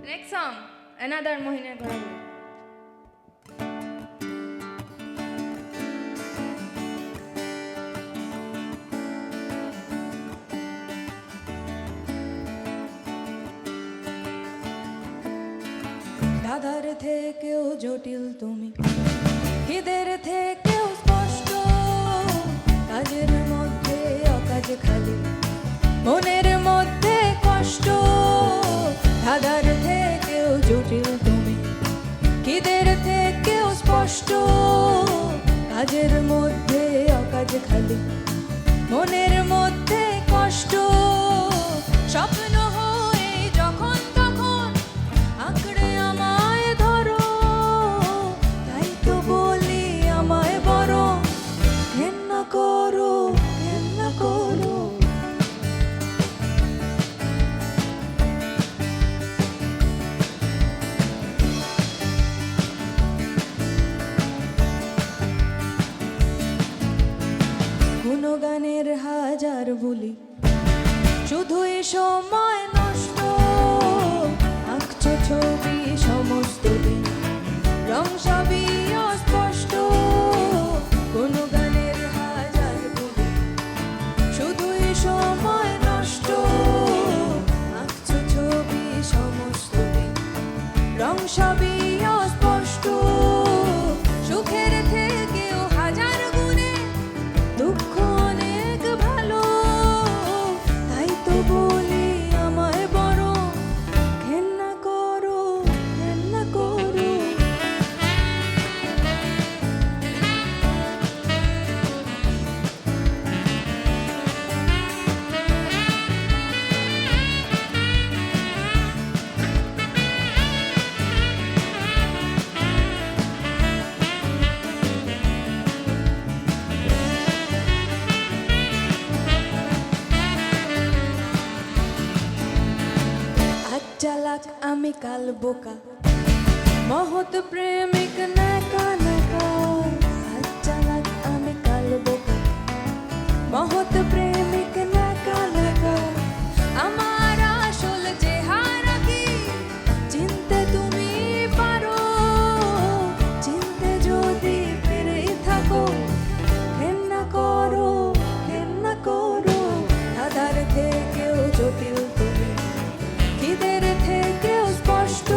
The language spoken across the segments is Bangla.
Next song, another Mohiner Gharabu. ধাঁধার থেকেও জটিল তুমি, হৃদের থেকেও স্পষ্ট, কাজের মধ্যে অকাজ খালি, মনের মধ্যে কষ্ট। ধাঁধার থেকেও জটিল তুমি, হৃদের থেকেও স্পষ্ট, কাজের মধ্যে অকাজ খালি, মনের মধ্যে কষ্ট। স্বপ্ন হয়ে যখন তখন আঁকড়ে আমায় ধরো, তাই তো বলি আমায় বড় ঘেন্না করো, ঘেন্না করো। গুণগানের হাজার বলি, শুধুই সময় নষ্ট, আঁকছো ছবি সমস্ত দিন, রং সবই অস্পষ্ট। গুণগানের হাজার বলি, শুধুই সময় নষ্ট, আঁকছো ছবি সমস্ত দিন, রং সবই অস্পষ্ট। সুখের থেকেও হাজার গুণে দুঃখ অনেক ভালো, তাই তো বলি আমায় বড় ঘেন্না করো, ঘেন্না করো। চালাক আমি কাল বোকা, মহৎ প্রেমিক নাকা নাকা। আজ চালাক আমি কাল বোকা, মহৎ প্রেমিক নাকা নাকা। আমার আসল চেহারা কি চিনতে তুমি পারো, চিনতে যদি পেরে থাকো ঘেন্না করো, ঘেন্না করো। ধাঁধার থেকেও জটিল তুমি, হৃদের থেকেও স্পষ্ট,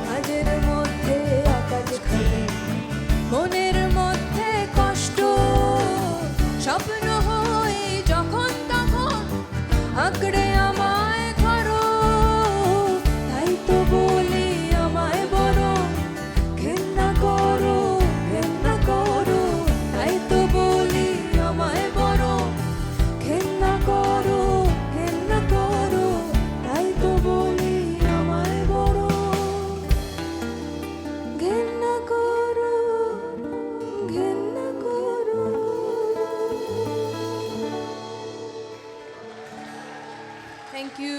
কাজের মধ্যে অকাজ খালি, মনের মধ্যে কষ্ট। স্বপ্ন হয়ে যখন তখন আঁকড়ে আমায় ধরো, তাই তো বলি আমায় বড় ঘেন্না করো, ঘেন্না করো। তাই তো বলি আমায় বড় ঘেন্না করো, ঘেন্না করো। তাই তো বলি আমায় বড় ঘেন্না করো, ঘেন্না করো। Thank you.